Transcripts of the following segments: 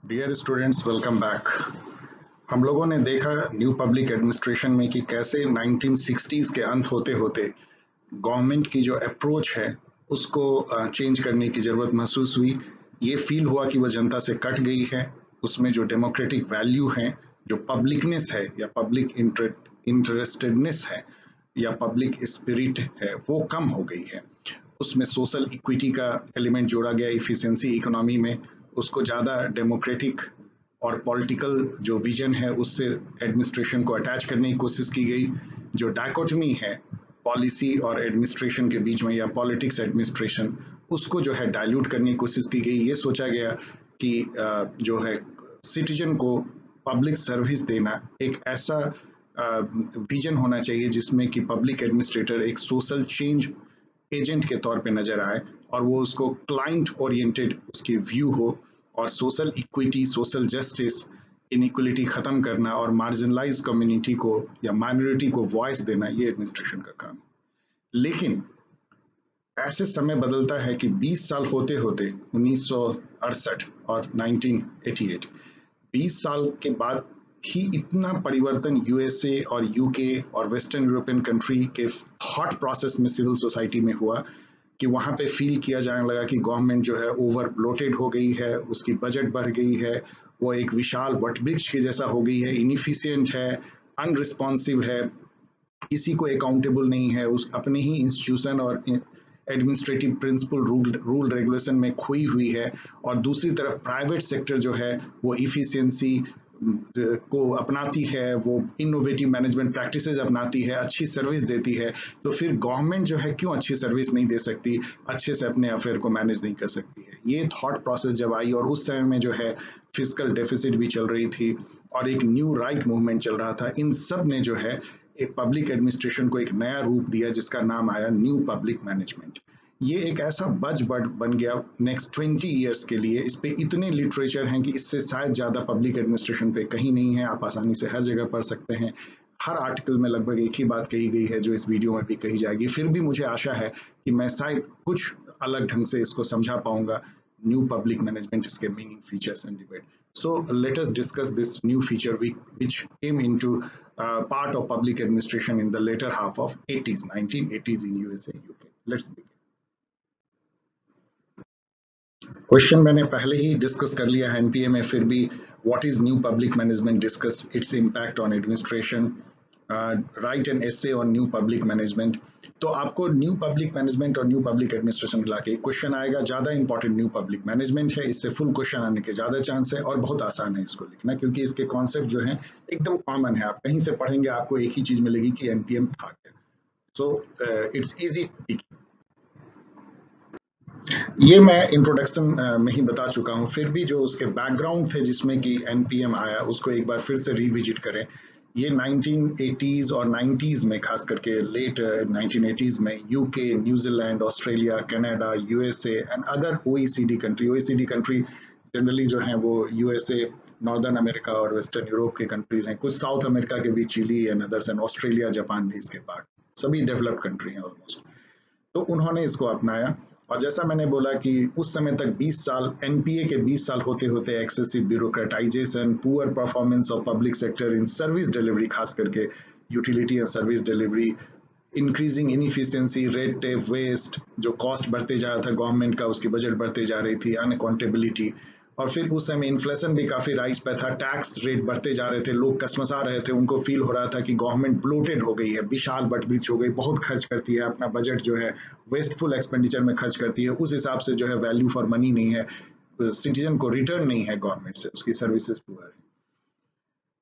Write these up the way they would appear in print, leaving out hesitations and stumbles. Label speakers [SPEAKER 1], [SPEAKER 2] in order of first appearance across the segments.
[SPEAKER 1] Dear students, welcome back. हम लोगों ने देखा न्यू पब्लिक एडमिनिस्ट्रेशन में कि कैसे 1960s के अंत होते होते गवर्नमेंट की जो अप्रोच है उसको चेंज करने की ज़रूरत महसूस हुई। ये फील हुआ कि वह जनता से कट गई है। उसमें जो डेमोक्रेटिक वैल्यू है, जो पब्लिकनेस है या पब्लिक इंटरेस्टेडनेस है या पब्लिक स्पिरिट है, वो कम हो गई है। उसमें सोशल इक्विटी का एलिमेंट जोड़ा गया इफिशिएंसी इकोनॉमी में। उसको ज़्यादा डेमोक्रेटिक और पॉलिटिकल जो विजन है उससे एडमिनिस्ट्रेशन को अटैच करने की कोशिश की गई। जो डायकोटमी है पॉलिसी और एडमिनिस्ट्रेशन के बीच में या पॉलिटिक्स एडमिनिस्ट्रेशन, उसको जो है डाइल्यूट करने की कोशिश की गई। ये सोचा गया कि जो है सिटीजन को पब्लिक सर्विस देना एक ऐसा विजन होना चाहिए जिसमें कि पब्लिक एडमिनिस्ट्रेटर एक सोशल चेंज एजेंट के तौर पे नजर आए और वो उसको क्लाइंट ओरिएंटेड उसकी व्यू हो और social equity, social justice, inequality खत्म करना और मार्जिनलाइज कम्युनिटी को या माइनॉरिटी को वॉइस देना, ये एडमिनिस्ट्रेशन का काम। लेकिन ऐसे समय बदलता है कि 20 साल होते होते 1968 और 1988, 20 साल के बाद ही इतना परिवर्तन यूएसए और यूके और वेस्टर्न यूरोपियन कंट्री के थॉट प्रोसेस में सिविल सोसाइटी में हुआ कि वहां पे फील किया जाने लगा कि गवर्नमेंट जो है ओवर ब्लोटेड हो गई है, उसकी बजट बढ़ गई है, वो एक विशाल वटवृक्ष के जैसा हो गई है, इनइफिशिएंट है, अनरिस्पॉन्सिव है, किसी को अकाउंटेबल नहीं है, उस अपने ही इंस्टीट्यूशन और एडमिनिस्ट्रेटिव प्रिंसिपल रूल रेगुलेशन में खोई हुई है। और दूसरी तरफ प्राइवेट सेक्टर जो है वो इफिशियंसी को अपनाती है, वो इनोवेटिव मैनेजमेंट प्रैक्टिसेस अपनाती है, अच्छी सर्विस देती है। तो फिर गवर्नमेंट जो है क्यों अच्छी सर्विस नहीं दे सकती, अच्छे से अपने अफेयर को मैनेज नहीं कर सकती है। ये थॉट प्रोसेस जब आई और उस समय में जो है फिजिकल डेफिसिट भी चल रही थी और एक न्यू राइट मूवमेंट चल रहा था, इन सब ने जो है एक पब्लिक एडमिनिस्ट्रेशन को एक नया रूप दिया जिसका नाम आया न्यू पब्लिक मैनेजमेंट। ये एक ऐसा बजवर्ड बन गया नेक्स्ट 20 ईयर्स के लिए। इस पे इतने लिटरेचर हैं कि इससे शायद ज़्यादा पब्लिक एडमिनिस्ट्रेशन पे कहीं नहीं है। आप आसानी से हर जगह पढ़ सकते हैं। हर आर्टिकल में लगभग एक ही बात कही गई है जो इस वीडियो में भी कही जाएगी। फिर भी मुझे आशा है कि मैं शायद कुछ अलग ढंग से इसको समझा पाऊंगा। न्यू पब्लिक मैनेजमेंट, इसके meaning, features and debate. So let us discuss this new feature which came into part of public administration in the later half of 80s, 1980s in USA, UK. Let's begin. Question मैंने पहले ही discuss कर लिया है NPA में, फिर भी what is new public management, discuss its impact on administration, right an essay on new public management. तो आपको न्यू पब्लिक मैनेजमेंट और न्यू पब्लिक एडमिनिस्ट्रेशन मिला के क्वेश्चन आएगा। ज्यादा इंपॉर्टेंट न्यू पब्लिक मैनेजमेंट है, इससे फुल क्वेश्चन आने के ज्यादा चांस है और बहुत आसान है इसको लिखना क्योंकि इसके कॉन्सेप्ट जो है एकदम कॉमन है। आप कहीं से पढ़ेंगे आपको एक ही चीज मिलेगी कि एनपीएम था क्या। So it's easy. ये मैं इंट्रोडक्शन में ही बता चुका हूँ, फिर भी जो उसके बैकग्राउंड थे जिसमें कि एनपीएम आया उसको एक बार फिर से रिविजिट करें। ये 1980s और 90s में, खास करके लेट 1980s में UK, New Zealand, Australia, Canada, USA and other OECD country. OECD country generally जो है वो यूएसए, नॉर्दर्न अमेरिका और वेस्टर्न यूरोप के कंट्रीज हैं। कुछ साउथ अमेरिका के भी, chilli and others, and Australia, Japan भी इसके पार्ट, सभी डेवलप्ड कंट्री हैं ऑलमोस्ट। तो उन्होंने इसको अपनाया और जैसा मैंने बोला कि उस समय तक 20 साल, एनपीए के 20 साल होते होते excessive bureaucratization, poor performance of public sector in service delivery, खास करके यूटिलिटी और service delivery, increasing inefficiency, red tape, waste, जो कॉस्ट बढ़ते जा रहा था गवर्नमेंट का, उसकी बजट बढ़ते जा रही थी, अनअकाउंटेबिलिटी। और फिर उस समय इन्फ्लेशन भी काफी राइज पे था, टैक्स रेट बढ़ते जा रहे थे, लोग कसमसा रहे थे, उनको फील हो रहा था कि गवर्नमेंट ब्लोटेड हो गई है, विशाल बटबिच हो गई, बहुत खर्च करती है, अपना बजट जो है वेस्टफुल एक्सपेंडिचर में खर्च करती है, उस हिसाब से जो है वैल्यू फॉर मनी नहीं है, सिटीजन को रिटर्न नहीं है गवर्नमेंट से, उसकी सर्विसेज पुअर है।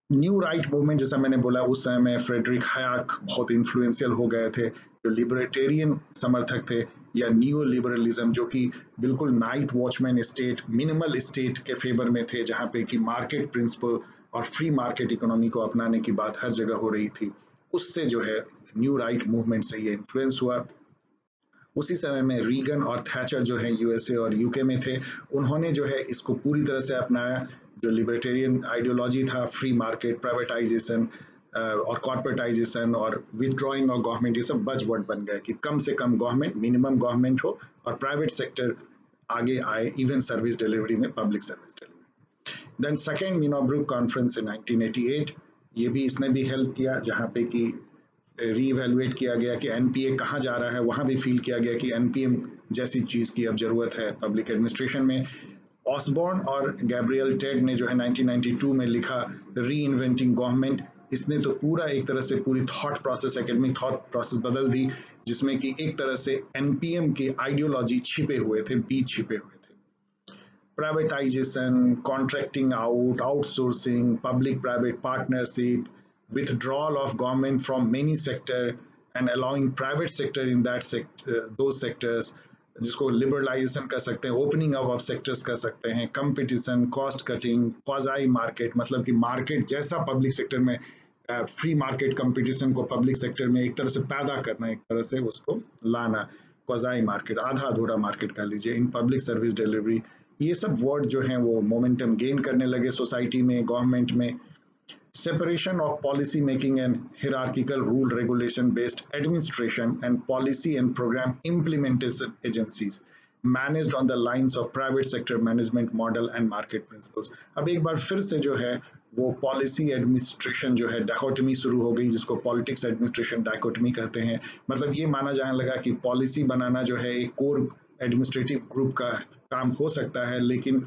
[SPEAKER 1] न्यू राइट मूवमेंट, जैसा मैंने बोला, उस समय में फ्रेडरिक हयाक बहुत इन्फ्लुएंशियल हो गए थे, जो लिबर्टेरियन समर्थक थे, या नियो लिबरलिज्म, जो कि बिल्कुल night watchman state, minimal state के फेवर में थे, जहां पे कि मार्केट प्रिंसिपल और फ्री मार्केट इकोनॉमी को अपनाने की बात हर जगह हो रही थी। उससे जो है न्यू राइट मूवमेंट से ये इन्फ्लुएंस हुआ। उसी समय में रीगन और थैचर जो है यूएसए और यूके में थे, उन्होंने जो है इसको पूरी तरह से अपनाया। जो लिबर्टेरियन आइडियोलॉजी था, फ्री मार्केट, प्राइवेटाइजेशन और कॉर्पोरेटाइजेशन और विथड्रॉइंग ऑफ गवर्नमेंट, ये सब बजवर्ड बन गए कि कम से कम गवर्नमेंट, मिनिमम गवर्नमेंट हो और प्राइवेट सेक्टर आगे आए, इवन सर्विस डिलीवरी में, public service delivery. Then second Minnowbrook conference in 1988, ये भी इसने भी हेल्प किया, जहाँ पे कि रीइवैल्यूएट किया गया कि एनपीए कहाँ जा रहा है, वहाँ भी फील किया गया कि एनपीएम जैसी चीज़ की अब ज़रूरत है पब्लिक एडमिनिस्ट्रेशन में। ऑसबॉर्न और गैब्रियल टेड ने जो है 1992 में लिखा री इन्वेंटिंग गवर्नमेंट, इसने तो पूरा एक तरह से पूरी thought process, academic thought process बदल दी, जिसमें कि एक तरह से एनपीएम की आइडियोलॉजी छिपे हुए थे, बीज छिपे हुए थे। Privatisation, contracting out, outsourcing, public private partnership, withdrawal of government from many sector and allowing private sector in that those sectors, जिसको लिबरलाइजेशन कर सकते हैं, ओपनिंग अप ऑफ सेक्टर्स कर सकते हैं, competition, cost cutting, quasi market, मतलब कि market जैसा पब्लिक सेक्टर में फ्री मार्केट कंपटीशन को पब्लिक सेक्टर में एक तरह से पैदा करना, एक तरह से उसको लाना, क्वाजाई मार्केट, आधा अधूरा मार्केट कर लीजिए, इन पब्लिक सर्विस डिलीवरी, ये सब वर्ड जो हैं वो मोमेंटम गेन करने लगे सोसाइटी में, गवर्नमेंट में। Separation of policy making and hierarchical rule regulation based administration and policy and program implementation agencies managed on the lines of private sector management model and market principles। अब एक बार फिर से जो है वो पॉलिसी एडमिनिस्ट्रेशन जो है डायकोटमी शुरू हो गई, जिसको पॉलिटिक्स एडमिनिस्ट्रेशन डायकोटमी कहते हैं। मतलब ये माना जाने लगा कि पॉलिसी बनाना जो है एक कोर एडमिनिस्ट्रेटिव ग्रुप का काम हो सकता है, लेकिन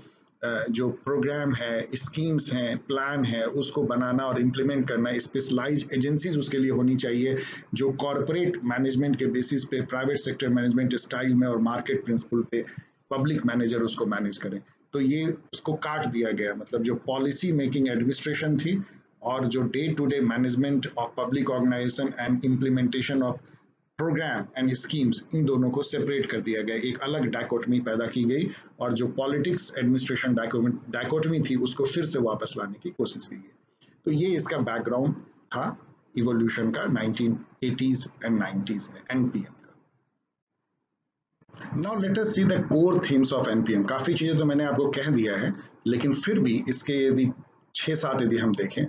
[SPEAKER 1] जो प्रोग्राम है, स्कीम्स हैं, प्लान है, उसको बनाना और इम्प्लीमेंट करना स्पेशलाइज्ड एजेंसीज उसके लिए होनी चाहिए, जो कॉरपोरेट मैनेजमेंट के बेसिस पे, प्राइवेट सेक्टर मैनेजमेंट स्टाइल में और मार्केट प्रिंसिपल पे पब्लिक मैनेजर उसको मैनेज करें। तो ये उसको काट दिया गया, मतलब जो पॉलिसी मेकिंग एडमिनिस्ट्रेशन थी और जो day to day management of public organization and implementation of program and schemes, इन दोनों को सेपरेट कर दिया गया, एक अलग डायकोटमी पैदा की गई, और जो पॉलिटिक्स एडमिनिस्ट्रेशन डायकोटमी थी उसको फिर से वापस लाने की कोशिश की गई। तो ये इसका बैकग्राउंड था इवोल्यूशन का 1980s एंड 90s में एनपीएम का। Now let us see the core themes of NPM. काफी चीजें तो मैंने आपको कह दिया है, लेकिन फिर भी इसके यदि 6-7 यदि हम देखें,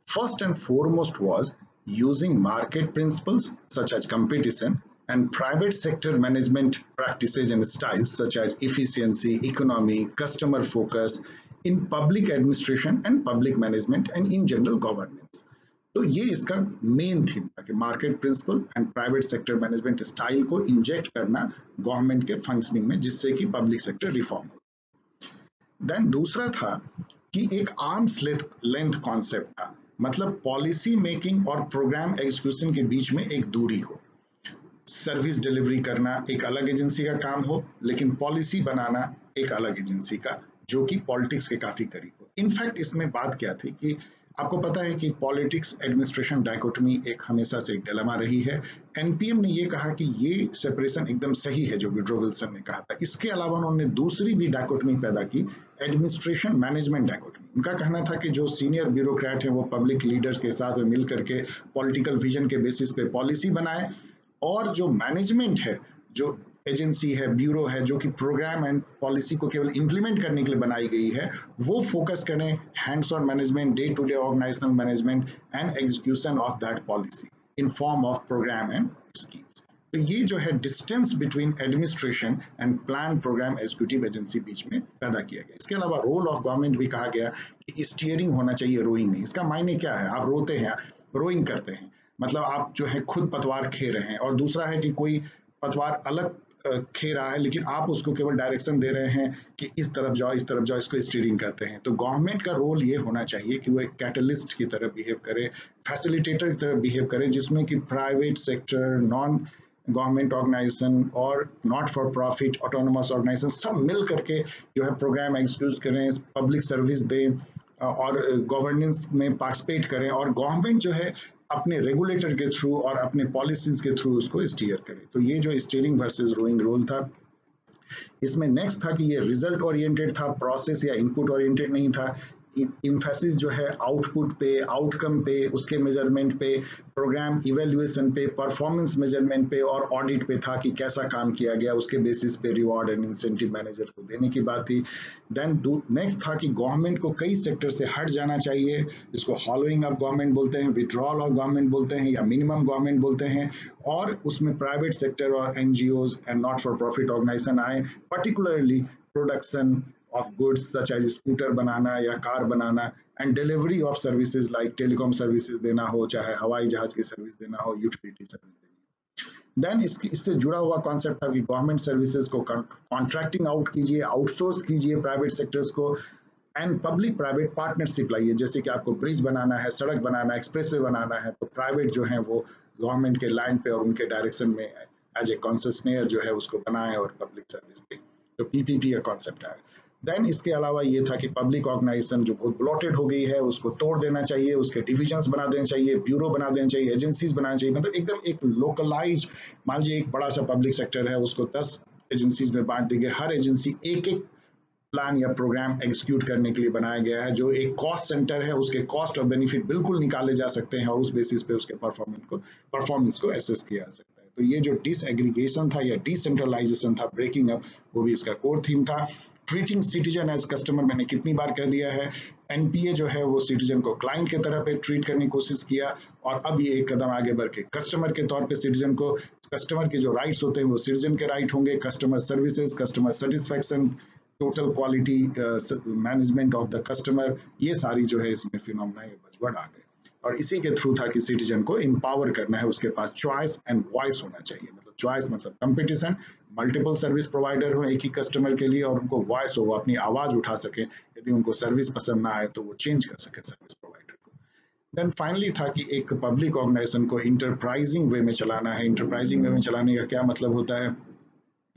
[SPEAKER 1] first and foremost was using market principles such as competition and private sector management practices and styles such as efficiency, economy, customer focus in public administration and public management and in general governance। तो ये इसका main theme था कि market principle and private sector management style को inject करना government के functioning में, जिससे कि पब्लिक सेक्टर रिफॉर्म हो। देन दूसरा था कि एक आर्म्स लेंथ कॉन्सेप्ट था, मतलब पॉलिसी मेकिंग और प्रोग्राम एग्जीक्यूशन के बीच में एक दूरी हो। सर्विस डिलीवरी करना एक अलग एजेंसी का काम हो, लेकिन पॉलिसी बनाना एक अलग एजेंसी का, जो कि पॉलिटिक्स के काफी करीब हो। इनफैक्ट इसमें बात क्या थी कि आपको पता है कि पॉलिटिक्स एडमिनिस्ट्रेशन डायकोटमी एक हमेशा से एक डिलेमा रही है। एनपीएम ने ये कहा कि ये सेपरेशन एकदम सही है जो वुड्रो विल्सन ने कहा था। इसके अलावा उन्होंने दूसरी भी डायकोटमी पैदा की, एडमिनिस्ट्रेशन मैनेजमेंट डायकोटमी। उनका कहना था कि जो सीनियर ब्यूरोक्रेट हैं वो पब्लिक लीडर्स के साथ मिल करके पॉलिटिकल विजन के बेसिस पे पॉलिसी बनाए, और जो मैनेजमेंट है, जो एजेंसी है, ब्यूरो है, जो कि प्रोग्राम एंड पॉलिसी को केवल इंप्लीमेंट करने के लिए बनाई गई है, वो फोकस करें hands on management, day to day organizational management and execution of that policy in form of program and schemes. तो ये जो है distance between administration and plan program executive agency बीच में पैदा किया गया। इसके अलावा रोल ऑफ गवर्नमेंट भी कहा गया कि स्टीयरिंग होना चाहिए, रोइंग नहीं। इसका मायने क्या है? आप रोते हैं, रोइंग करते हैं, मतलब आप जो है खुद पतवार खे रहे हैं, और दूसरा है कि कोई पतवार अलग खे रहा है, लेकिन आप उसको केवल डायरेक्शन दे रहे हैं कि इस तरफ जाओ, इस तरफ जाओ, इसको स्टीयरिंग कहते हैं। तो गवर्नमेंट का रोल ये होना चाहिए कि वो एक कैटलिस्ट की तरह बिहेव करे, फैसिलिटेटर की तरह बिहेव करे, जिसमें कि private sector, non government organization और not for profit autonomous organization सब मिल करके जो है प्रोग्राम एग्जीक्यूट करें, पब्लिक सर्विस दें और गवर्नेंस में पार्टिसिपेट करें, और गवर्नमेंट जो है अपने रेगुलेटर के थ्रू और अपने पॉलिसीज के थ्रू उसको स्टीयर करे। तो ये जो स्टीयरिंग वर्सेस रोइंग रोल था। इसमें नेक्स्ट था कि ये रिजल्ट ओरिएंटेड था, प्रोसेस या इनपुट ओरिएंटेड नहीं था। इम्फेसिस जो है आउटपुट पे, आउटकम पे, उसके मेजरमेंट पे, प्रोग्राम इवेल्युएशन पे, परफॉर्मेंस मेजरमेंट पे और ऑडिट पे था कि कैसा काम किया गया, उसके बेसिस पे रिवॉर्ड एंड इंसेंटिव मैनेजर को देने की बात थी। देन नेक्स्ट था कि गवर्नमेंट को कई सेक्टर से हट जाना चाहिए, जिसको हॉलोइंग ऑफ गवर्नमेंट बोलते हैं, विड्रॉल ऑफ गवर्नमेंट बोलते हैं, या मिनिमम गवर्नमेंट बोलते हैं, और उसमें प्राइवेट सेक्टर और NGOs and not for profit organization आए, particularly production of goods such as scooter बनाना या कार बनाना, and delivery of services like telecom services देना हो, चाहे हवाई जहाज की सर्विस देना हो, यूटिलिटी सर्विस देनी। देन इससे जुड़ा हुआ कॉन्सेप्ट था कि गवर्नमेंट सर्विसेज को कॉन्ट्रैक्टिंग आउट कीजिए, आउटसोर्स कीजिए प्राइवेट सेक्टर्स को, एंड पब्लिक प्राइवेट पार्टनरशिप लाइए। जैसे कि आपको ब्रिज बनाना है, सड़क बनाना है, एक्सप्रेसवे बनाना है, तो प्राइवेट जो है वो गवर्नमेंट के लैंड पे और उनके डायरेक्शन में एज ए कॉन्सेशनियर जो है उसको बनाए और पब्लिक सर्विस दे। तो पीपीपी का कॉन्सेप्ट है। देन इसके अलावा ये था कि पब्लिक ऑर्गेनाइजेशन जो बहुत ब्लॉटेड हो गई है उसको तोड़ देना चाहिए, उसके डिविजन्स बना देना चाहिए, ब्यूरो बना देना चाहिए, एजेंसीज बनाना चाहिए, मतलब एकदम एक लोकलाइज। मान लीजिए एक बड़ा सा पब्लिक सेक्टर है, उसको 10 एजेंसीज में बांट देंगे, हर एजेंसी एक एक प्लान या प्रोग्राम एग्जीक्यूट करने के लिए बनाया गया है, जो एक कॉस्ट सेंटर है, उसके कॉस्ट और बेनिफिट बिल्कुल निकाले जा सकते हैं और उस बेसिस पे उसके परफॉर्मेंस को एसेस किया जा सकता है। तो ये जो डिसएग्रीगेशन था या डिसेंट्रलाइजेशन था, ब्रेकिंग अप, वो भी इसका कोर थीम था। ट्रीटिंग सिटीजन एज कस्टमर, मैंने कितनी बार कह दिया है, एनपीए जो है वो सिटीजन को क्लाइंट की तरह पे ट्रीट करने की कोशिश किया, और अब ये एक कदम आगे बढ़ के कस्टमर के तौर पे सिटीजन को, कस्टमर के जो राइट्स होते हैं वो सिटीजन के राइट होंगे, customer services, customer satisfaction, total quality management of the customer, ये सारी जो है इसमें फिनोमेना ये बजवर्ड आ गए। और इसी के थ्रू था कि सिटीजन को एम्पावर करना है, उसके पास चॉइस एंड वॉइस होना चाहिए। मतलब चॉइस मतलब कंपटीशन, मल्टीपल सर्विस प्रोवाइडर हो एक ही कस्टमर के लिए, और उनको वॉइस हो, वो अपनी आवाज उठा सके, यदि उनको सर्विस पसंद ना आए तो वो चेंज कर सके सर्विस प्रोवाइडर को। देन फाइनली था कि एक पब्लिक ऑर्गेनाइजेशन को इंटरप्राइजिंग वे में चलाना है। इंटरप्राइजिंग वे में चलाने का क्या मतलब होता है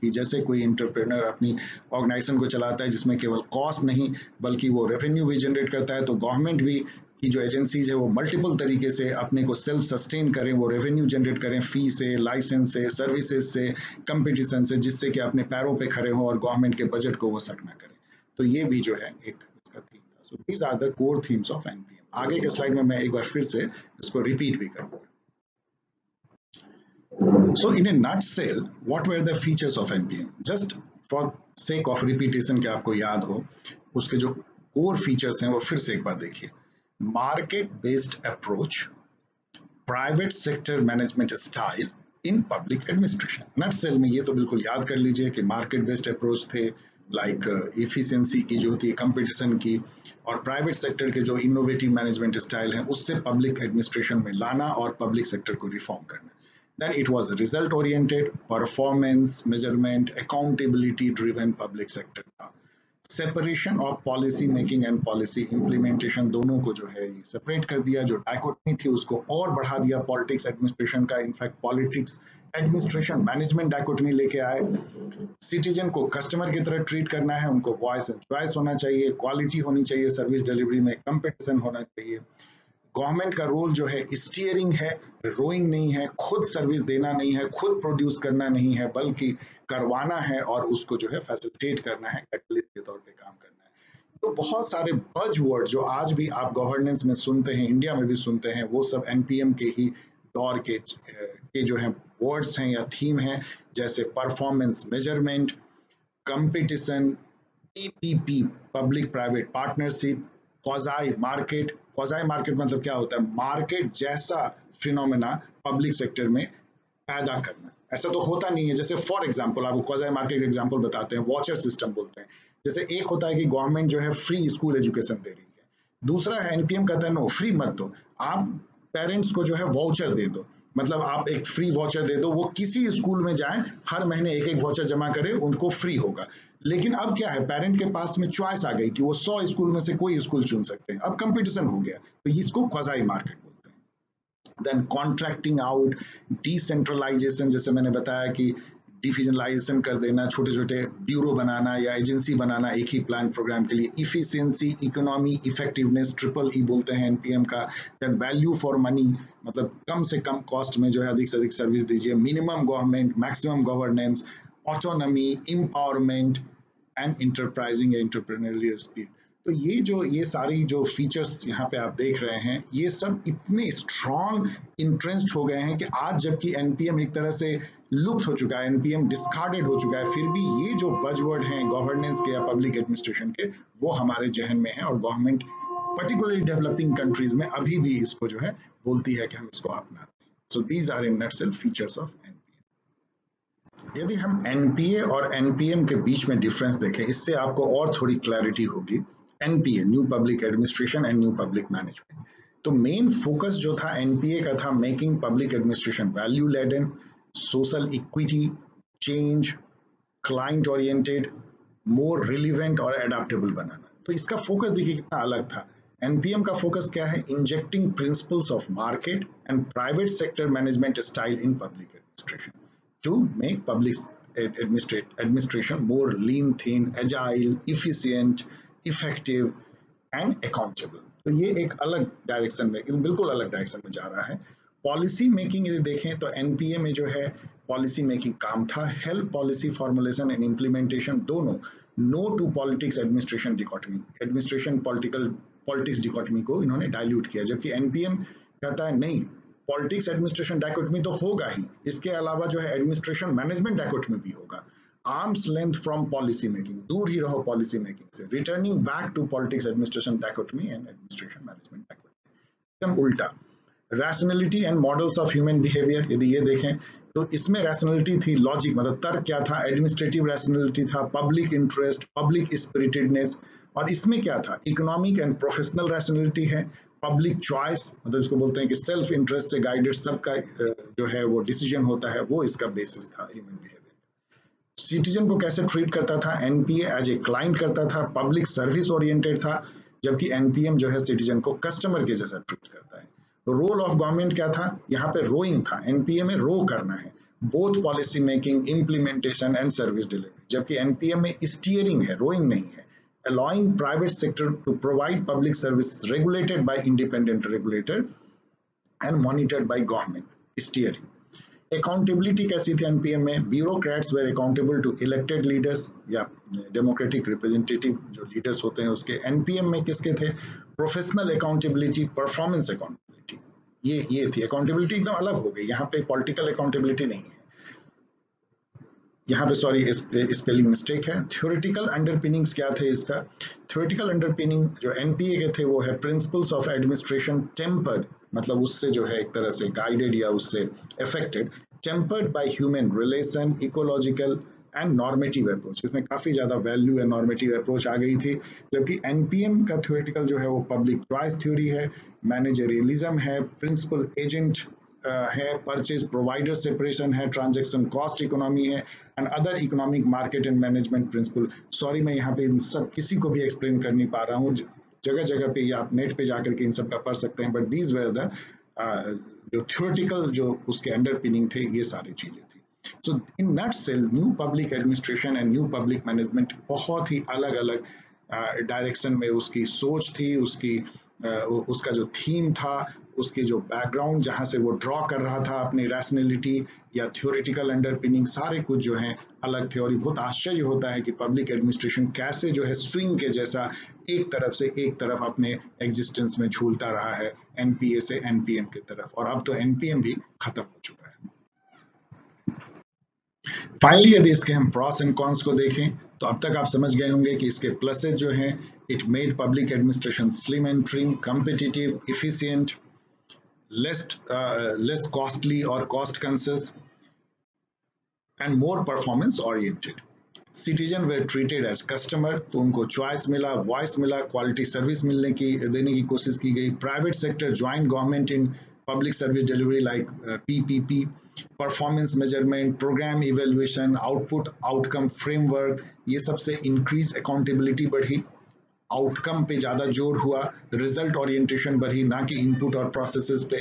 [SPEAKER 1] कि जैसे कोई इंटरप्रेनर अपनी ऑर्गेनाइजेशन को चलाता है जिसमें केवल कॉस्ट नहीं बल्कि वो रेवेन्यू भी जनरेट करता है, तो गवर्नमेंट भी की जो एजेंसीज है वो मल्टीपल तरीके से अपने को सेल्फ सस्टेन करें, वो रेवेन्यू जनरेट करें फी से, लाइसेंस से, सर्विसेज से, कंपटीशन से, जिससे कि अपने पैरों पे खड़े हों और गवर्नमेंट के बजट को वो सक ना करें। तो ये भी जो है एक इसका थीम था। So these are the core themes of NPM. आगे के स्लाइड में मैं एक बार फिर से इसको रिपीट भी करूंगा। So in a nutshell, what were the features of NPM? Just for sake of repetition, कि आपको याद हो, उसके जो core features हैं वो फिर से एक बार देखिए। Market based approach, private sector management style in public administration. Nutshell में ये तो बिल्कुल याद कर लीजिए कि market based approach थे, like efficiency की जो थी, competition की, और प्राइवेट सेक्टर के जो इनोवेटिव मैनेजमेंट स्टाइल है उससे पब्लिक एडमिनिस्ट्रेशन में लाना और पब्लिक सेक्टर को रिफॉर्म करना। Then it was result oriented, performance measurement, accountability driven public sector था। Separation of policy making and policy implementation दोनों को जो है ये सेपरेट कर दिया, जो डायकोटमी थी उसको और बढ़ा दिया पॉलिटिक्स एडमिनिस्ट्रेशन का। In fact politics administration management dichotomy लेके आए। सिटीजन को कस्टमर की तरह ट्रीट करना है, उनको वॉइस एंड चॉइस होना चाहिए, क्वालिटी होनी चाहिए सर्विस डिलीवरी में, कंपटीशन होना चाहिए। गवर्नमेंट का रोल जो है स्टीयरिंग है, रोइंग नहीं है, खुद सर्विस देना नहीं है, खुद प्रोड्यूस करना नहीं है, बल्कि करवाना है और उसको जो है फैसिलिटेट करना है, कैटलिस्ट के तौर पे काम करना है। तो बहुत सारे बज वर्ड जो आज भी आप गवर्नेंस में सुनते हैं, इंडिया में भी सुनते हैं, वो सब एनपीएम के ही दौर के जो है वर्ड्स हैं या थीम है, जैसे performance measurement, competition, PPP public private partnership, quasi market. Quasi market मतलब क्या होता है? मार्केट जैसा फिनोमेना पब्लिक सेक्टर में पैदा करना। ऐसा तो होता नहीं है। जैसे फॉर एग्जांपल आपको क्वाजाई मार्केट एग्जांपल बताते हैं, वॉचर सिस्टम बोलते हैं। जैसे एक होता है कि गवर्नमेंट जो है फ्री स्कूल एजुकेशन दे रही है, दूसरा है एनपीएम कहता है नो फ्री मत दो, आप पेरेंट्स को जो है वाउचर दे दो, मतलब आप एक फ्री वाउचर दे दो, वो किसी स्कूल में जाएं, हर महीने एक एक वाउचर जमा करें, उनको फ्री होगा। लेकिन अब क्या है, पेरेंट के पास में चॉइस आ गई कि वो 100 स्कूल में से कोई स्कूल चुन सकते हैं, अब कंपटीशन हो गया, तो इसको क्वाजाई मार्केट बोलते हैं। देन कॉन्ट्रैक्टिंग आउट, डिसेंट्रलाइजेशन, जैसे मैंने बताया कि डिविजनलाइजेशन कर देना, छोटे छोटे ब्यूरो बनाना या एजेंसी बनाना एक ही प्लान प्रोग्राम के लिए। Efficiency, economy, effectiveness, triple E बोलते हैं एनपीएम का। देन वैल्यू फॉर मनी, मतलब कम से कम कॉस्ट में जो है अधिक से अधिक सर्विस दीजिए। Minimum government, maximum governance, autonomy, empowerment and enterprising entrepreneurial speed. तो ये सारी जो फीचर्स यहाँ पे आप देख रहे हैं, ये सब इतने स्ट्रॉन्ग इंट्रेंस्ड हो गए हैं कि आज जबकि एनपीएम एक तरह से लुप्त हो चुका है, एनपीएम डिस्कार्डेड हो चुका है, फिर भी ये जो बजवर्ड हैं गवर्नेंस के या पब्लिक एडमिनिस्ट्रेशन के, वो हमारे जहन में है, और गवर्नमेंट पर्टिकुलरली डेवलपिंग कंट्रीज में अभी भी इसको जो है बोलती है कि हम इसको अपनाते हैं। So these are in nutshell features of NPM. यदि हम एनपीए और एनपीएम के बीच में डिफरेंस देखें, इससे आपको और थोड़ी क्लैरिटी होगी। NPA new public administration and new public management, तो मेन फोकस जो था एनपीए का था making public administration value laden, social equity, change, client oriented, more relevant और एडाप्टेबल बनाना। तो इसका फोकस देखिए कितना अलग था। एनपीएम का फोकस क्या है? Injecting principles of market and private sector management style in public administration to make public administration more lean, thin, agile, efficient, effective and accountable। तो ये एक अलग डायरेक्शन में, बिल्कुल अलग डायरेक्शन में जा रहा है। पॉलिसी मेकिंग यदि देखें तो एनपीए में जो है पॉलिसी मेकिंग काम था, help policy formulation and implementation दोनों, no to politics administration dichotomy, administration politics dichotomy को इन्होंने डाइल्यूट किया, जबकि एनपीएम कहता है नहीं, पॉलिटिक्स एडमिनिस्ट्रेशन डायकोटमी तो होगा ही, इसके अलावा जो है एडमिनिस्ट्रेशन मैनेजमेंट डायकोटमी भी होगा। Arms length from policy making, दूर ही रहो पॉलिसी मेकिंग से, returning back to politics administration dichotomy and administration management dichotomy. एकदम उल्टा। Rationality and models of human behaviour यदि ये देखें तो इसमें रैशनैलिटी थी, लॉजिक मतलब तर्क क्या था, एडमिनिस्ट्रेटिव रैशनैलिटी था, पब्लिक इंटरेस्ट, पब्लिक स्पिरिटेडनेस, और इसमें क्या था, इकोनॉमिक एंड प्रोफेशनल रैशनैलिटी है, पब्लिक चॉइस मतलब इसको बोलते हैं कि सेल्फ इंटरेस्ट से गाइडेड सबका जो है वो डिसीजन होता है, वो इसका बेसिस था ह्यूमन बिहेवियर। सिटीजन को कैसे ट्रीट करता था, एनपीए एज ए क्लाइंट करता था, पब्लिक सर्विस ओरिएंटेड था, जबकि एनपीएम जो है सिटीजन को कस्टमर के जैसा ट्रीट करता है। रोल ऑफ गवर्नमेंट क्या था, यहाँ पे रोइंग था, एनपीए में रो करना है, both policy making, implementation and service delivery, जबकि एनपीएम में स्टीयरिंग है, रोइंग नहीं है। allowing private sector to provide public service regulated by independent regulator and monitored by government steering। Accountability कैसी थी एनपीएम में, bureaucrats were accountable to elected leaders या democratic representative जो लीडर्स होते हैं उसके। एनपीएम में किसके थे, प्रोफेशनल अकाउंटेबिलिटी, परफॉर्मेंस अकाउंटेबिलिटी, ये थी। अकाउंटेबिलिटी एकदम अलग हो गई, यहाँ पे पॉलिटिकल अकाउंटेबिलिटी नहीं है, यहाँ पे सॉरी स्पेलिंग मिस्टेक है। थ्योरेटिकल अंडरपिनिंग्स क्या थे इसका, थ्योरेटिकल अंडरपिनिंग जो एनपीए के थे वो है प्रिंसिपल्स ऑफ एडमिनिस्ट्रेशन टेम्पर्ड, मतलब उससे जो है एक तरह से गाइडेड या उससे affected, tempered by human relation, ecological and normative approach, इसमें काफी ज्यादा वैल्यू एंड नॉर्मेटिव अप्रोच आ गई थी। जबकि एनपीएम का थ्योरेटिकल जो है वो पब्लिक चॉइस थ्योरी है, मैनेजरियलिज्म है, प्रिंसिपल एजेंट है, परचेज प्रोवाइडर सेपरेशन है, ट्रांजैक्शन कॉस्ट इकोनॉमी है and other economic market and management principle. Sorry मैं यहाँ पे इन सब किसी को भी एक्सप्लेन कर नहीं पा रहा हूँ, जगह जगह पे आप नेट पे जाकर के इन सब का पढ़ सकते हैं, बट दीज वेर द जो थ्योरेटिकल जो उसके अंडरपिनिंग थे, ये सारी चीजें थी। So in nutshell new public administration and new public management बहुत ही अलग अलग डायरेक्शन में उसकी सोच थी, उसका जो थीम था, उसके जो बैकग्राउंड जहां से वो ड्रॉ कर रहा था अपनी रैशनैलिटी या थ्योरेटिकल अंडरपिनिंग, सारे कुछ जो है अलग थे। और बहुत आश्चर्य होता है कि पब्लिक एडमिनिस्ट्रेशन कैसे जो है स्विंग के जैसा एक तरफ से एक तरफ अपने एग्जिस्टेंस में झूलता रहा है, एनपीए से एनपीएम की तरफ, और अब तो एनपीएम भी खत्म हो चुका है। फाइनली यदि इसके हम प्रॉस एंड कॉन्स को देखें तो अब तक आप समझ गए होंगे कि इसके प्लसेज जो हैं, it made public administration slim and trim, competitive, efficient, less costly or cost conscious and more performance oriented। Citizen were treated as customer, तो उनको चॉइस मिला, वॉइस मिला, क्वालिटी सर्विस देने की कोशिश की गई। Private sector join government in public service delivery like PPP, performance measurement, programme evaluation, output outcome framework, ये सबसे इंक्रीज अकाउंटेबिलिटी बढ़ी, आउटकम पे ज्यादा जोर हुआ, रिजल्ट ओरिएंटेशन बढ़ी, ना कि इनपुट और प्रोसेसेस पे।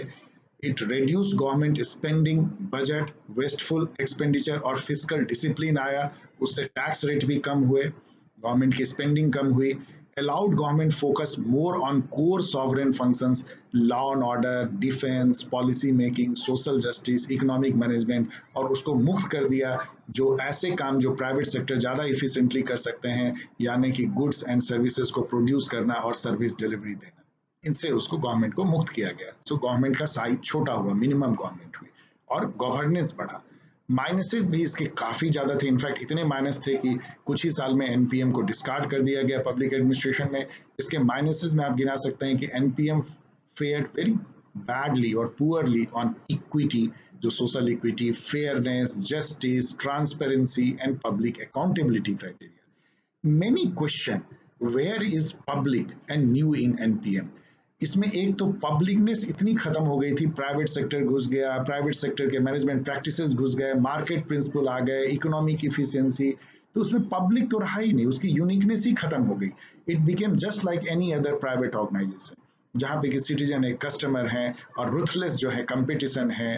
[SPEAKER 1] It reduced government spending, budget, wasteful expenditure और फिजिकल डिसिप्लिन आया, उससे टैक्स रेट भी कम हुए, गवर्नमेंट की स्पेंडिंग कम हुई। allowed government focus more on core sovereign functions, law and order, defense, policy making, social justice, economic management, और उसको मुक्त कर दिया जो ऐसे काम जो प्राइवेट सेक्टर ज़्यादा इफिशिएंटली कर सकते हैं, यानी कि गुड्स एंड सर्विसेज को प्रोड्यूस करना और सर्विस डिलीवरी देना, इनसे उसको गवर्नमेंट को मुक्त किया गया। सो गवर्नमेंट का साइज छोटा हुआ, मिनिमम गवर्नमेंट हुई और गवर्नेंस बढ़ा। माइनसेस भी इसके काफी ज्यादा थे, इनफैक्ट इतने माइनस थे कि कुछ ही साल में एनपीएम को डिस्कार्ड कर दिया गया पब्लिक एडमिनिस्ट्रेशन में। इसके माइनसेस में आप गिना सकते हैं कि एनपीएम फेयर्ड वेरी बैडली और पुअरली ऑन इक्विटी, जो social equity, fairness, justice, transparency and public accountability criteria. Many question where is public and new in NPM. इसमें एक तो पब्लिकनेस इतनी खत्म हो गई थी, प्राइवेट सेक्टर घुस गया, प्राइवेट सेक्टर के मैनेजमेंट प्रैक्टिसेस घुस गए, मार्केट प्रिंसिपल आ गए, इकोनॉमिक इफिशियंसी, तो उसमें पब्लिक तो रहा ही नहीं, उसकी यूनिकनेस ही खत्म हो गई. It became just like any other private organisation, जहाँ पे कि सिटीजन है, कस्टमर है और रुथलेस जो है कंपटीशन है.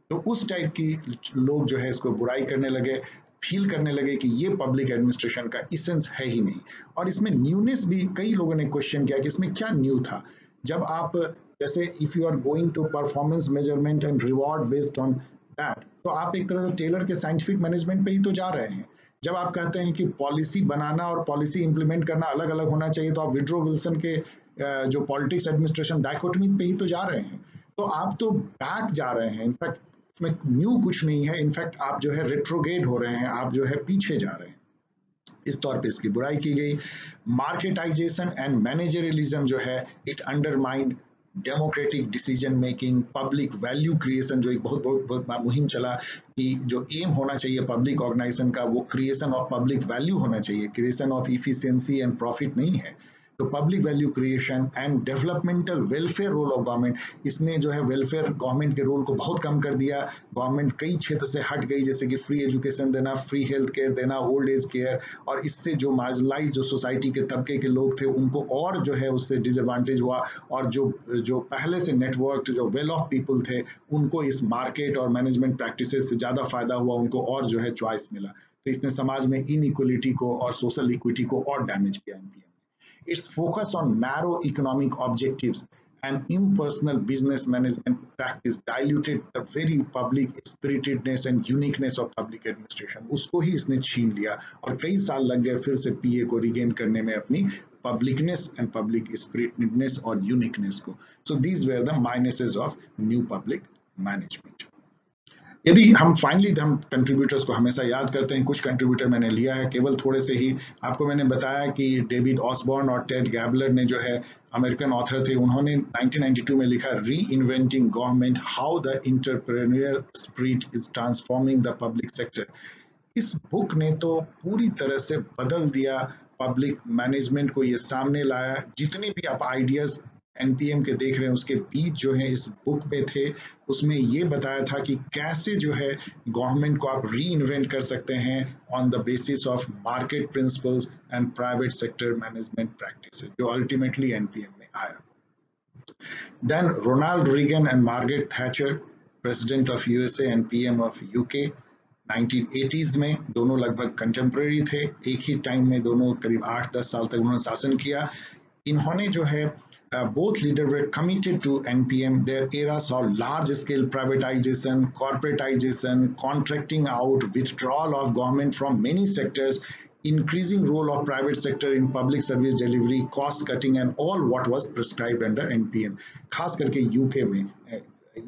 [SPEAKER 1] तो उस टाइप की लोग जो है इसको बुराई करने लगे, फील करने लगे कि ये पब्लिक एडमिनिस्ट्रेशन का इसेंस है ही नहीं. और इसमें न्यूनेस भी कई लोगों ने क्वेश्चन किया कि इसमें क्या न्यू था. जब आप जैसे if you are going to performance measurement and reward based on that, तो आप एक तरह से टेलर के साइंटिफिक मैनेजमेंट पे ही तो जा रहे हैं. जब आप कहते हैं कि पॉलिसी बनाना और पॉलिसी इंप्लीमेंट करना अलग अलग होना चाहिए, तो आप विड्रो विल्सन के जो पॉलिटिक्स एडमिनिस्ट्रेशन डायकोटमी पे ही तो जा रहे हैं. तो आप तो बैक जा रहे हैं. इनफैक्ट इसमें न्यू कुछ नहीं है, इनफैक्ट आप जो है रेट्रोगेड हो रहे हैं, आप जो है पीछे जा रहे हैं. इस तौर पे इसकी बुराई की गई. मार्केटाइजेशन एंड मैनेजरियलिज्म जो है, it undermined democratic decision making, public value creation, जो एक बहुत बहुत बहुत मुहिम चला कि जो एम होना चाहिए पब्लिक ऑर्गेनाइजेशन का, वो क्रिएशन ऑफ पब्लिक वैल्यू होना चाहिए, creation of efficiency and profit नहीं है. तो public value creation and developmental welfare role of government, इसने जो है वेलफेयर गवर्नमेंट के रोल को बहुत कम कर दिया. गवर्नमेंट कई क्षेत्र से हट गई, जैसे कि फ्री एजुकेशन देना, फ्री हेल्थ केयर देना, ओल्ड एज केयर, और इससे जो मार्जिनलाइज जो सोसाइटी के तबके के लोग थे उनको और जो है उससे डिसएडवांटेज हुआ. और जो जो पहले से नेटवर्क जो वेल ऑफ पीपल थे उनको इस मार्केट और मैनेजमेंट प्रैक्टिसेस से ज़्यादा फायदा हुआ, उनको और जो है चॉइस मिला. तो इसने समाज में इनइक्वलिटी को और सोशल इक्विटी को और डैमेज किया. Its focus on narrow economic objectives and impersonal business management practice diluted the very public spiritedness and uniqueness of public administration. उसको ही इसने छीन लिया और कई साल लग गए फिर से पीए को रिगेन करने में अपनी publicness and public spiritedness और uniqueness को. So these were the minuses of new public management. यदि हम फाइनली हम कंट्रीब्यूटर्स को हमेशा याद करते हैं, कुछ कंट्रीब्यूटर मैंने लिया है केवल थोड़े से ही. आपको मैंने बताया कि डेविड ऑसबॉर्न और टेड गैबलर ने जो है अमेरिकन ऑथर थे, उन्होंने 1992 में लिखा री inventing government, how the entrepreneurial spirit is transforming the public sector. इस बुक ने तो पूरी तरह से बदल दिया पब्लिक मैनेजमेंट को, ये सामने लाया. जितने भी आप आइडियाज एनपीएम के देख रहे हैं उसके बीच जो है इस बुक में थे. उसमें ये बताया था कि कैसे जो है गवर्नमेंट को आप री इन्वेंट कर सकते हैं on the basis of market principles and private sector management practices, जो अल्टीमेटली एनपीएम में आया. Then Ronald Reagan and Margaret Thatcher, president of USA and PM of UK, 1980s में दोनों लगभग कंटेम्प्रेरी थे. एक ही टाइम में दोनों करीब 8-10 साल तक उन्होंने शासन किया. इन्होंने जो है both leaders were committed to NPM. Their era saw large-scale privatization, corporatization, contracting out, withdrawal of government from many sectors, increasing role of private sector in public service delivery, cost cutting, and all what was prescribed under NPM. खास करके UK में,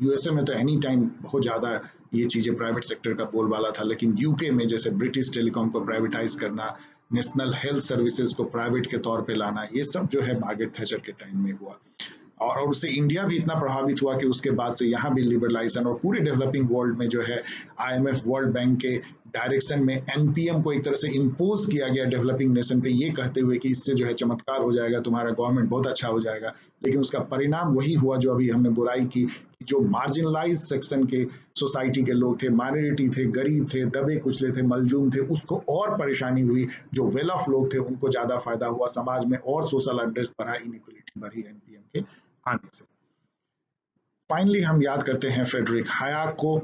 [SPEAKER 1] USA में तो any time बहुत ज़्यादा ये चीज़ें private sector का बोलबाला था, लेकिन यूके में जैसे ब्रिटिश टेलीकॉम को प्राइवेटाइज करना, नेशनल हेल्थ सर्विसेज को प्राइवेट के तौर पे लाना, ये सब जो है मार्गरेट थैचर के टाइम में हुआ. और उससे इंडिया भी इतना प्रभावित हुआ कि उसके बाद से यहाँ भी लिबरलाइजेशन और पूरे डेवलपिंग वर्ल्ड में जो है आईएमएफ, वर्ल्ड बैंक के डायरेक्शन में एनपीएम को एक तरह से इम्पोज किया गया डेवलपिंग नेशन पे, ये कहते हुए कि इससे जो है चमत्कार हो जाएगा, तुम्हारा गवर्नमेंट बहुत अच्छा हो जाएगा. लेकिन उसका परिणाम वही हुआ जो अभी हमने बुराई की, जो मार्जिनलाइज सेक्शन के सोसाइटी के लोग थे, माइनॉरिटी थे, गरीब थे, दबे कुचले थे, मलजूम थे, उसको और परेशानी हुई. जो वेल ऑफ लोग थे उनको ज्यादा फायदा हुआ, समाज में और सोशल अनरेस्ट बढ़ा, इनइक्वलिटी बढ़ी एनपीएम के आने से. फाइनली हम याद करते हैं फ्रेडरिक हायाक को.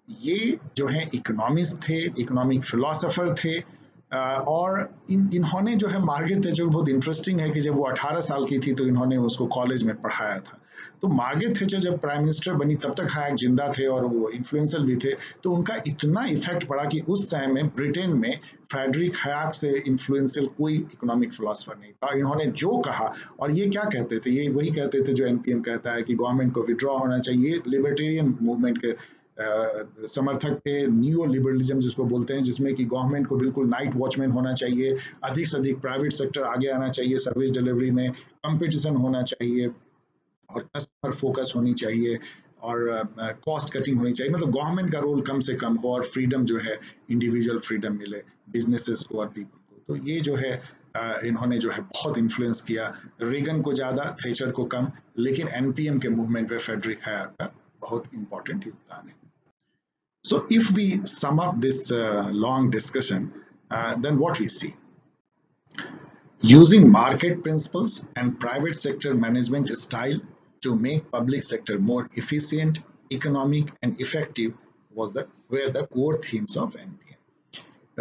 [SPEAKER 1] ये जो है इकोनॉमिस्ट थे, इकोनॉमिक फिलोसोफर थे, और इन्होंने जो है मार्गरेट थैचर, बहुत इंटरेस्टिंग है कि जब वो 18 साल की थी तो इन्होंने उसको कॉलेज में पढ़ाया था. तो मार्गरेट थैचर जब प्राइम मिनिस्टर बनी तब तक हायाक जिंदा थे और वो इन्फ्लुएंशियल भी थे, तो उनका इतना इफेक्ट पड़ा कि उस समय में ब्रिटेन में फ्रेडरिक हायाक से इन्फ्लुएंशियल कोई इकोनॉमिक फिलोसफर नहीं था. इन्होंने जो कहा, और ये क्या कहते थे, ये वही कहते थे जो एनपीएम कहता है कि गवर्नमेंट को विड्रॉ होना चाहिए. लिबर्टेरियन मूवमेंट के समर्थक थे, नियो लिबरलिज्म जिसको बोलते हैं, जिसमें कि गवर्नमेंट को बिल्कुल नाइट वॉचमैन होना चाहिए, अधिक से अधिक प्राइवेट सेक्टर आगे आना चाहिए, सर्विस डिलीवरी में कंपटीशन होना चाहिए और कस्टमर फोकस होनी चाहिए. और कॉस्ट कटिंग होनी चाहिए, मतलब गवर्नमेंट का रोल कम से कम हो और फ्रीडम जो है इंडिविजुअल फ्रीडम मिले बिजनेसेस को और पीपल को। तो ये जो है इन्होंने जो है बहुत इन्फ्लुएंस किया, रेगन को ज्यादा, थेचर को कम, लेकिन एनपीएम के मूवमेंट में फेडरिक हायर का बहुत इंपॉर्टेंट योगदान है। So if we sum up this long discussion, then what we see? Using market principles and private sector management style to make public sector more efficient, economic, and effective were the core themes of NPM.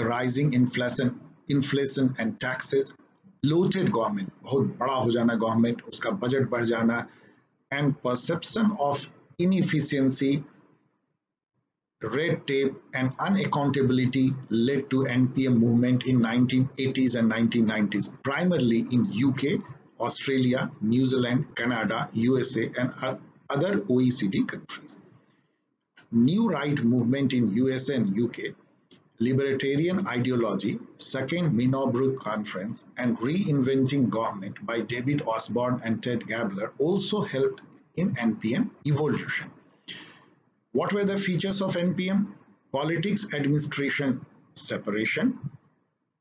[SPEAKER 1] Rising inflation and taxes, bloated government, बहुत बड़ा हो जाना government, उसका budget बढ़ जाना, and perception of inefficiency, red tape, and unaccountability led to NPM movement in 1980s and 1990s, primarily in UK, Australia, New Zealand, Canada, USA, and other OECD countries. New right movement in USA and UK, libertarian ideology, second Minobrook conference, and reinventing government by David Osborne and Ted Gabler also helped in NPM evolution. What were the features of NPM? Politics administration separation,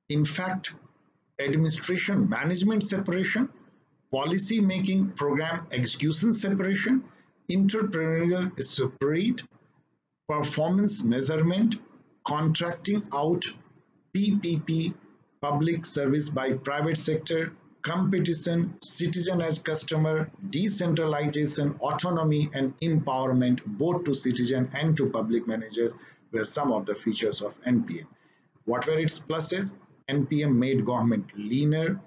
[SPEAKER 1] in fact, administration management separation, policy making program execution separation, entrepreneurial spirit, performance measurement, contracting out, PPP, public service by private sector, competition, citizen as customer, decentralization, autonomy, and empowerment both to citizen and to public managers were some of the features of NPM. What were its pluses? NPM made government leaner,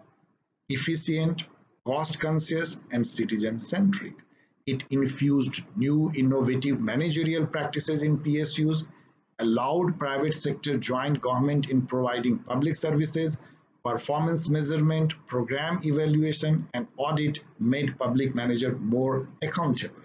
[SPEAKER 1] efficient, cost-conscious, and citizen-centric. It infused new innovative managerial practices in PSUs, allowed private sector joint government in providing public services, performance measurement, program evaluation, and audit made public manager more accountable.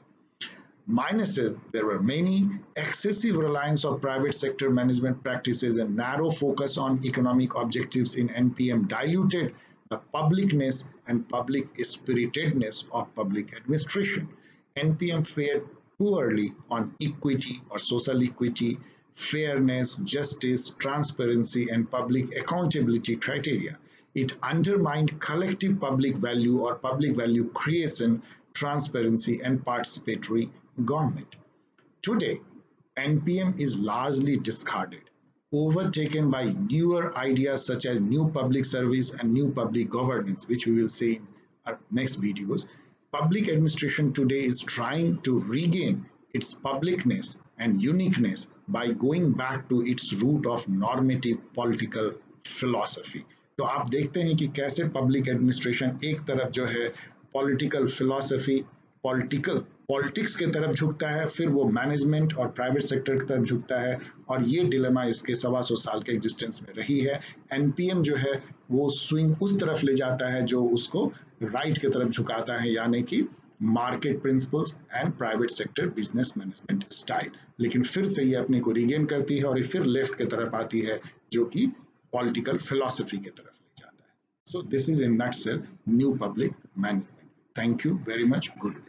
[SPEAKER 1] Minuses, there were many: excessive reliance of private sector management practices and narrow focus on economic objectives in NPM diluted the publicness and public spiritedness of public administration. NPM fared poorly on equity or social equity, fairness, justice, transparency, and public accountability criteria. It undermined collective public value or public value creation, transparency, and participatory government. Today, NPM is largely discarded, overtaken by newer ideas such as new public service and new public governance, which we will see in our next videos. Public administration today is trying to regain its publicness and uniqueness by going back to its root of normative political philosophy. तो आप देखते हैं कि कैसे public administration एक तरफ जो है पॉलिटिकल फिलॉसफी, पॉलिटिक्स की तरफ झुकता है, फिर वो मैनेजमेंट और प्राइवेट सेक्टर की तरफ झुकता है, और ये डिलेमा इसके 125 साल के एग्जिस्टेंस में रही है। एनपीएम जो है वो स्विंग उस तरफ ले जाता है जो उसको राइट की तरफ झुकाता है, यानी कि market principles and private sector business management style. लेकिन फिर से ये अपने को रिगेन करती है और ये फिर लेफ्ट की तरफ आती है जो कि पॉलिटिकल फिलॉसफी की तरफ ले जाता है। So this is in nutshell new public management. Thank you very much. Good.